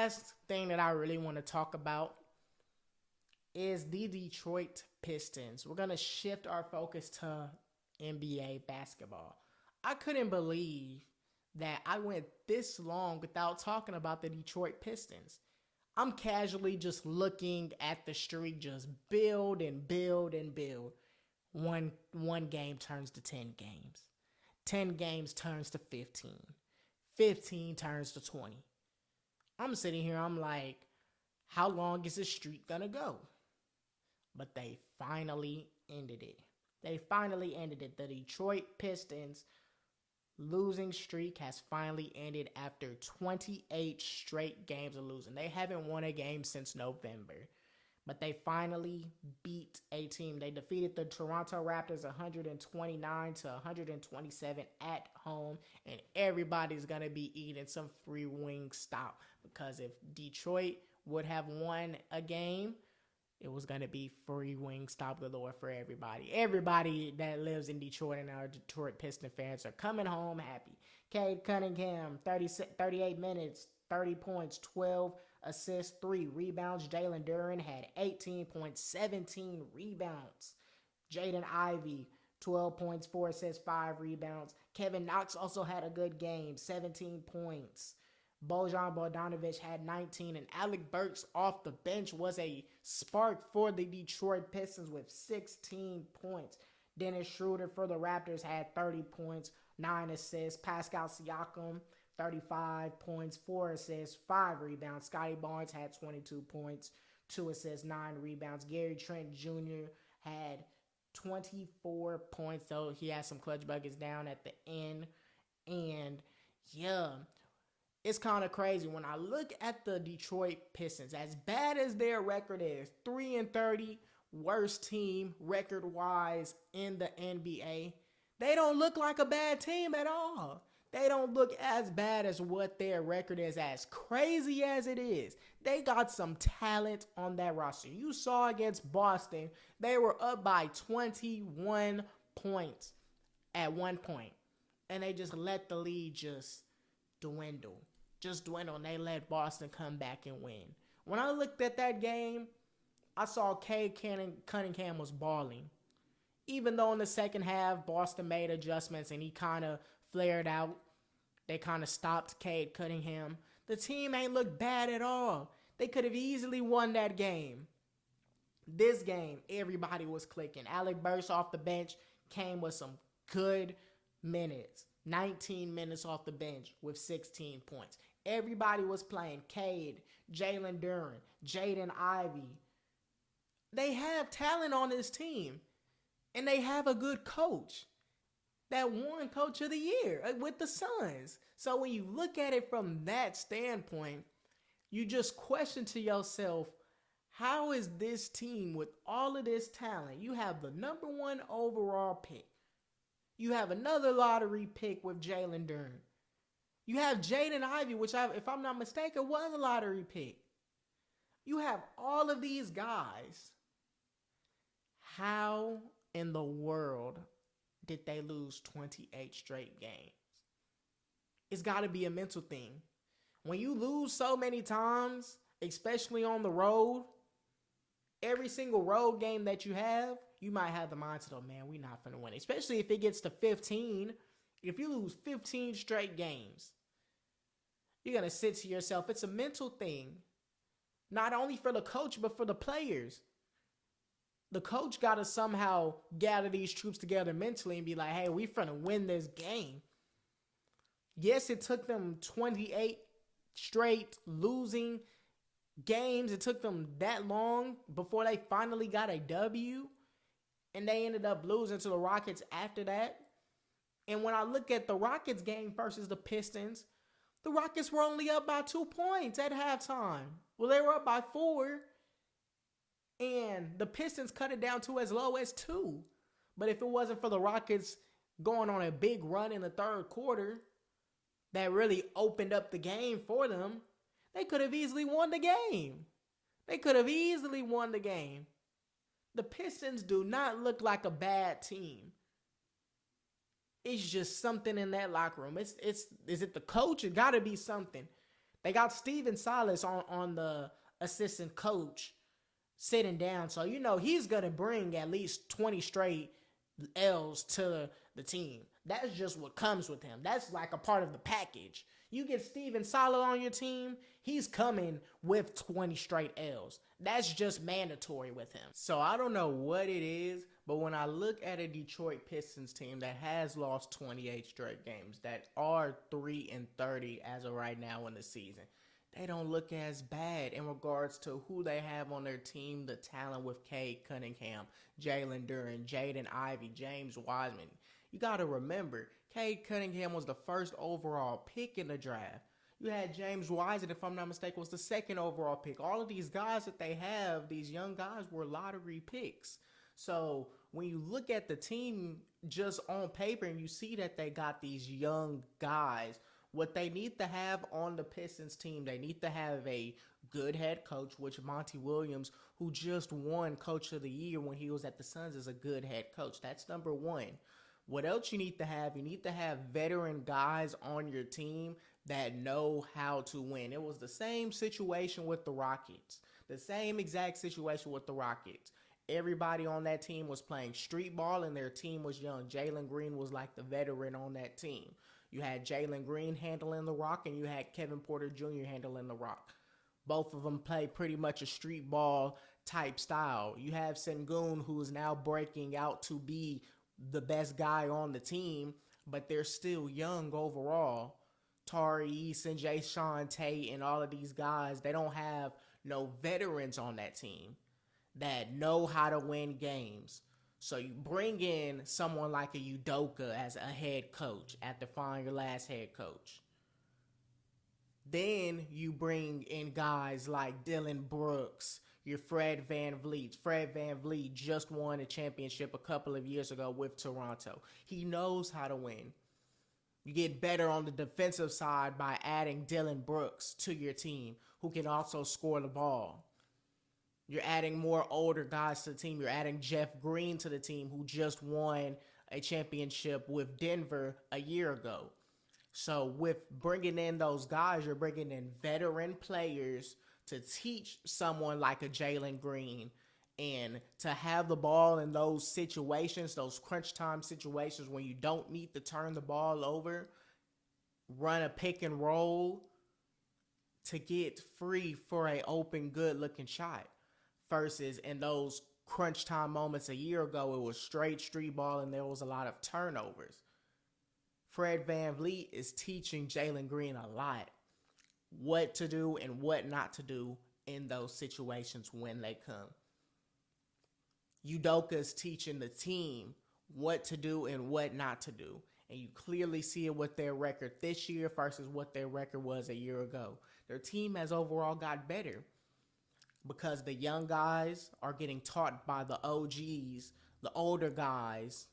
last thing that I really want to talk about is the Detroit Pistons. We're going to shift our focus to NBA basketball. I couldn't believe that I went this long without talking about the Detroit Pistons. I'm casually just looking at the streak just build and build and build. One game turns to 10 games. 10 games turns to 15. 15 turns to 20. I'm sitting here, I'm like, how long is this streak gonna go? But they finally ended it. They finally ended it. The Detroit Pistons losing streak has finally ended after 28 straight games of losing. They haven't won a game since November. But they finally beat a team. They defeated the Toronto Raptors 129 to 127 at home. And everybody's going to be eating some free Wingstop. Because if Detroit would have won a game, it was going to be free Wingstop galore for everybody. Everybody that lives in Detroit and our Detroit Piston fans are coming home happy. Cade Cunningham, 38 minutes, 30 points, 12 assists, 3 rebounds. Jalen Duren had 18 points, 17 rebounds. Jaden Ivey, 12 points, 4 assists, 5 rebounds. Kevin Knox also had a good game, 17 points. Bojan Bogdanovic had 19, and Alec Burks off the bench was a spark for the Detroit Pistons with 16 points. Dennis Schroeder for the Raptors had 30 points, 9 assists. Pascal Siakam, 35 points, 4 assists, 5 rebounds. Scotty Barnes had 22 points, 2 assists, 9 rebounds. Gary Trent Jr. had 24 points, though he had some clutch buckets down at the end. And yeah, it's kind of crazy. When I look at the Detroit Pistons, as bad as their record is, 3-30, worst team record-wise in the NBA, they don't look like a bad team at all. They don't look as bad as what their record is, as crazy as it is. They got some talent on that roster. You saw against Boston, they were up by 21 points at one point. And they just let the lead just dwindle. And they let Boston come back and win. When I looked at that game, I saw Cade Cunningham was balling. Even though in the second half, Boston made adjustments and he kind of flared out. They kind of stopped Cade Cunningham. The team ain't looked bad at all. They could have easily won that game. This game, everybody was clicking. Alec Burks off the bench came with some good minutes. 19 minutes off the bench with 16 points. Everybody was playing. Cade, Jalen Duren, Jaden Ivey. They have talent on this team. And they have a good coach. That won Coach of the Year with the Suns. So when you look at it from that standpoint, you just question to yourself, how is this team with all of this talent? You have the number 1 overall pick. You have another lottery pick with Jalen Duren. You have Jaden Ivey, which, if I'm not mistaken, was a lottery pick. You have all of these guys. How in the world did they lose 28 straight games? It's got to be a mental thing. When you lose so many times, especially on the road, every single road game that you have, you might have the mindset of, man, we're not going to win. Especially if it gets to 15. If you lose 15 straight games, you're going to sit to yourself. It's a mental thing. Not only for the coach, but for the players. The coach got to somehow gather these troops together mentally and be like, hey, we're going to win this game. Yes, it took them 28 straight losing games. It took them that long before they finally got a W. And they ended up losing to the Rockets after that. And when I look at the Rockets game versus the Pistons, the Rockets were only up by 2 points at halftime. Well, they were up by 4. And the Pistons cut it down to as low as 2. But if it wasn't for the Rockets going on a big run in the third quarter that really opened up the game for them, they could have easily won the game. The Pistons do not look like a bad team. It's just something in that locker room. Is it the coach? It got to be something. They got Steven Silas on the assistant coach sitting down. So, he's going to bring at least 20 straight L's to the team. That's just what comes with him. That's like a part of the package. You get Steven Silas on your team, he's coming with 20 straight L's. That's just mandatory with him. So I don't know what it is, but when I look at a Detroit Pistons team that has lost 28 straight games, that are 3-30 as of right now in the season, they don't look as bad in regards to who they have on their team, the talent with Cade Cunningham, Jalen Duren, Jaden Ivey, James Wiseman. You got to remember, Cade Cunningham was the first overall pick in the draft. You had James Wiseman, if I'm not mistaken, was the second overall pick. All of these guys that they have, these young guys, were lottery picks. So when you look at the team just on paper and you see that they got these young guys, what they need to have on the Pistons team, they need to have a good head coach, which Monty Williams, who just won Coach of the Year when he was at the Suns, is a good head coach. That's number one. What else you need to have? You need to have veteran guys on your team that know how to win. It was the same situation with the Rockets. The same exact situation with the Rockets. Everybody on that team was playing street ball and their team was young. Jalen Green was like the veteran on that team. You had Jalen Green handling the rock and you had Kevin Porter Jr. handling the rock. Both of them play pretty much a street ball type style. You have Sengun, who is now breaking out to be the best guy on the team, but they're still young overall. Tari Eason, Jay Sean Tate, and all of these guys, they don't have no veterans on that team that know how to win games. So you bring in someone like a Udoka as a head coach after firing your last head coach. Then you bring in guys like Dylan Brooks, your Fred VanVleet. Fred VanVleet just won a championship a couple of years ago with Toronto. He knows how to win. You get better on the defensive side by adding Dylan Brooks to your team, who can also score the ball. You're adding more older guys to the team. You're adding Jeff Green to the team, who just won a championship with Denver a year ago. So with bringing in those guys, you're bringing in veteran players to teach someone like a Jalen Green and to have the ball in those situations, those crunch time situations when you don't need to turn the ball over, run a pick and roll to get free for an open, good-looking shot. Versus in those crunch time moments a year ago, it was straight street ball and there was a lot of turnovers. Fred VanVleet is teaching Jalen Green a lot what to do and what not to do in those situations when they come. Udoka is teaching the team what to do and what not to do. And you clearly see it with their record this year versus what their record was a year ago. Their team has overall got better because the young guys are getting taught by the OGs, the older guys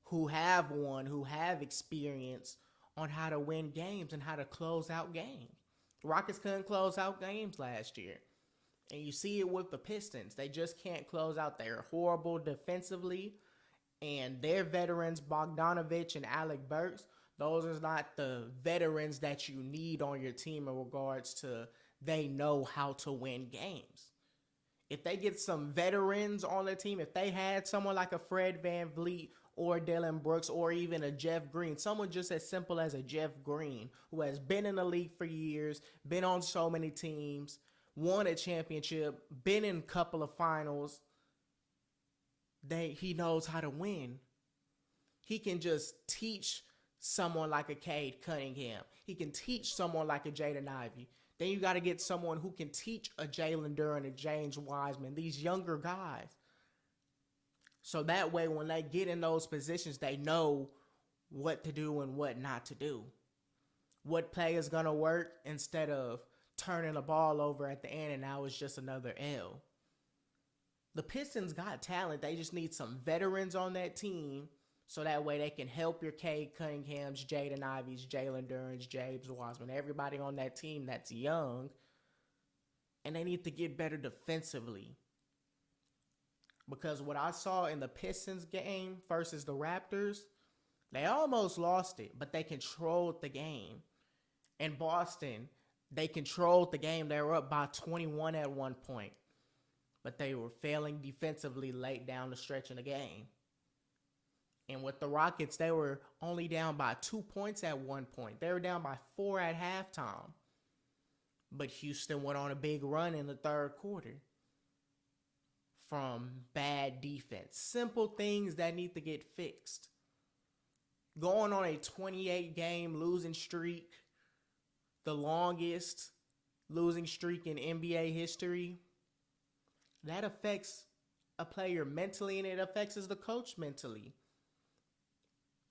who have won, who have experience on how to win games and how to close out games. The Rockets couldn't close out games last year. And you see it with the Pistons. They just can't close out. They're horrible defensively. And their veterans, Bogdanovich and Alec Burks, those are not the veterans that you need on your team in regards to they know how to win games. If they get some veterans on their team, if they had someone like a Fred VanVleet or Dylan Brooks or even a Jeff Green, someone just as simple as a Jeff Green who has been in the league for years, been on so many teams, won a championship, been in a couple of finals, he knows how to win. He can just teach someone like a Cade Cunningham. He can teach someone like a Jaden Ivey. Then you got to get someone who can teach a Jalen Duren, a James Wiseman, these younger guys. So that way when they get in those positions, they know what to do and what not to do. What play is going to work instead of turning the ball over at the end and now it's just another L. The Pistons got talent. They just need some veterans on that team so that way they can help your Cade Cunninghams, Jaden Ivies, Jalen Durans, James Wiseman, everybody on that team that's young. And they need to get better defensively. Because what I saw in the Pistons game versus the Raptors, they almost lost it, but they controlled the game. In Boston, They controlled the game. They were up by 21 at one point, but they were failing defensively late down the stretch in the game. And with the Rockets, they were only down by 2 points at one point. They were down by 4 at halftime. But Houston went on a big run in the third quarter from bad defense. Simple things that need to get fixed. Going on a 28-game losing streak, the longest losing streak in NBA history, that affects a player mentally, and it affects the coach mentally.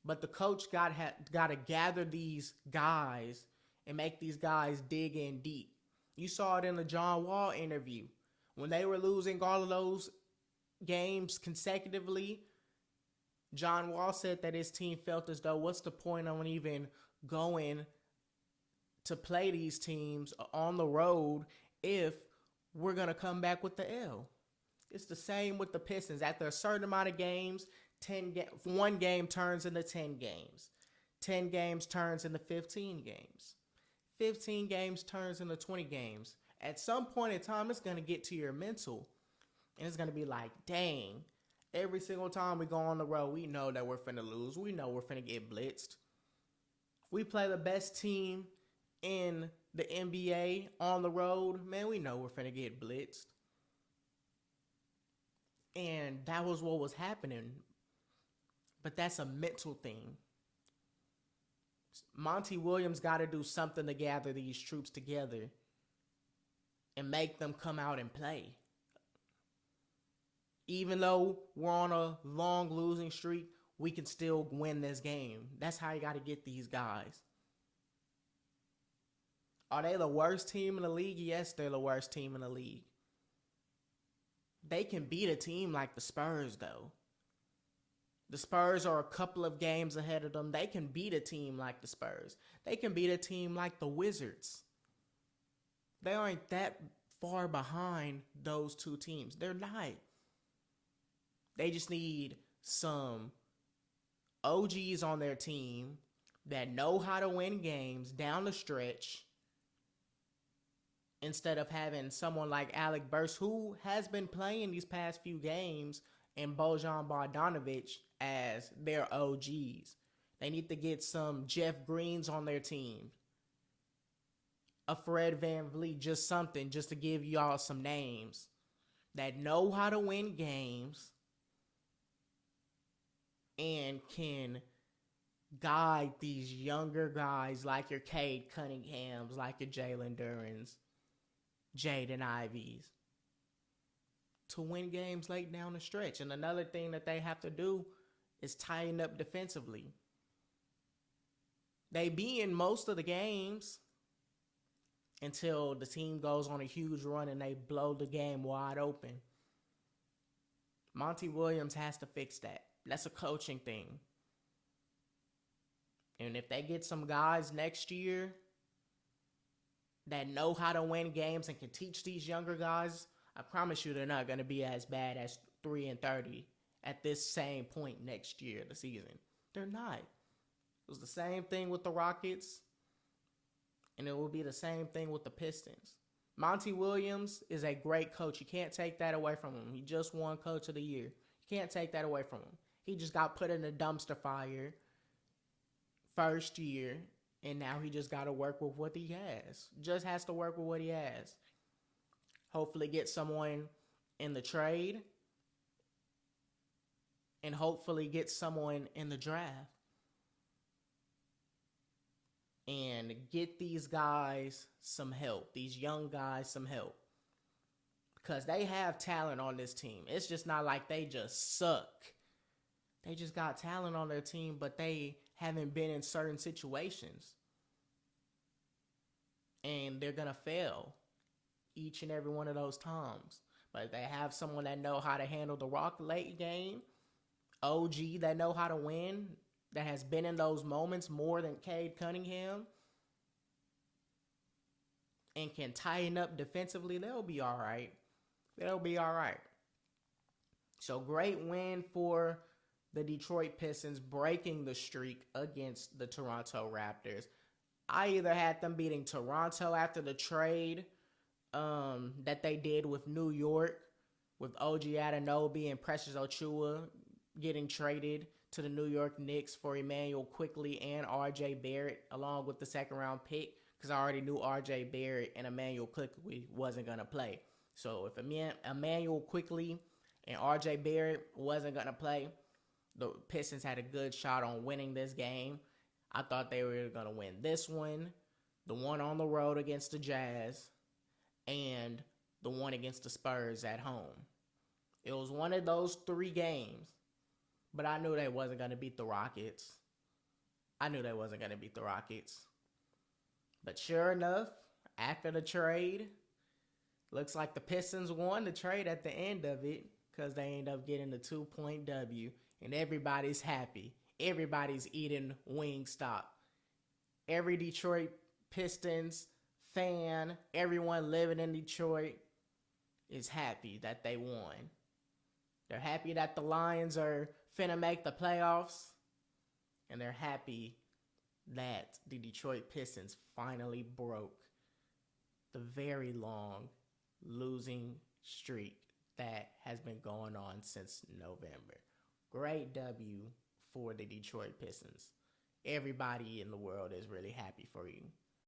But the coach got to gather these guys and make these guys dig in deep. You saw it in the John Wall interview. When they were losing all of those games consecutively, John Wall said that his team felt as though, what's the point of even going to play these teams on the road if we're going to come back with the L? It's the same with the Pistons. After a certain amount of games, 1 game turns into 10 games. 10 games turns into 15 games. 15 games turns into 20 games. At some point in time, it's going to get to your mental. And it's going to be like, dang, every single time we go on the road, we know that we're finna lose. We know we're finna get blitzed. We play the best team in the NBA on the road. Man, we know we're finna get blitzed. And that was what was happening. But that's a mental thing. Monty Williams got to do something to gather these troops together and make them come out and play. Even though we're on a long losing streak, we can still win this game. That's how you got to get these guys. Are they the worst team in the league? Yes, they're the worst team in the league. They can beat a team like the Spurs, though. The Spurs are a couple of games ahead of them. They can beat a team like the Spurs. They can beat a team like the Wizards. They aren't that far behind those two teams. They're not. They just need some OGs on their team that know how to win games down the stretch, instead of having someone like Alec Burks, who has been playing these past few games, and Bojan Bogdanovic as their OGs. They need to get some Jeff Greens on their team. A Fred VanVleet, just something, just to give y'all some names that know how to win games and can guide these younger guys like your Cade Cunninghams, like your Jalen Durans, Jaden Ivies, to win games late down the stretch. And another thing that they have to do is tighten up defensively. They be in most of the games until the team goes on a huge run and they blow the game wide open. Monty Williams has to fix that. That's a coaching thing. And if they get some guys next year that know how to win games and can teach these younger guys, I promise you they're not going to be as bad as 3-30 at this same point next year, the season. They're not. It was the same thing with the Rockets, and it will be the same thing with the Pistons. Monty Williams is a great coach. You can't take that away from him. He just won Coach of the Year. You can't take that away from him. He just got put in a dumpster fire first year, and now he just got to work with what he has. Just has to work with what he has. Hopefully get someone in the trade, and hopefully get someone in the draft. And get these guys some help, these young guys some help. Because they have talent on this team. It's just not like they just suck. They just got talent on their team, but they haven't been in certain situations. And they're going to fail each and every one of those times. But they have someone that know how to handle the rock late game, OG that know how to win, that has been in those moments more than Cade Cunningham, and can tighten up defensively, they'll be all right. They'll be all right. So great win for the Detroit Pistons, breaking the streak against the Toronto Raptors. I either had them beating Toronto after the trade that they did with New York, with OG Anunoby and Precious Ochiuwa getting traded to the New York Knicks for Emmanuel Quickley and RJ Barrett, along with the second round pick, because I already knew RJ Barrett and Emmanuel Quickley wasn't going to play. So if Emmanuel Quickley and RJ Barrett wasn't going to play, the Pistons had a good shot on winning this game. I thought they were going to win this one, the one on the road against the Jazz, and the one against the Spurs at home. It was one of those 3 games, but I knew they wasn't going to beat the Rockets. But sure enough, after the trade, looks like the Pistons won the trade at the end of it because they end up getting the 2-point W, and everybody's happy. Everybody's eating Wingstop. Every Detroit Pistons fan, everyone living in Detroit is happy that they won. They're happy that the Lions are finna make the playoffs, and they're happy that the Detroit Pistons finally broke the very long losing streak that has been going on since November. Great W for the Detroit Pistons. Everybody in the world is really happy for you.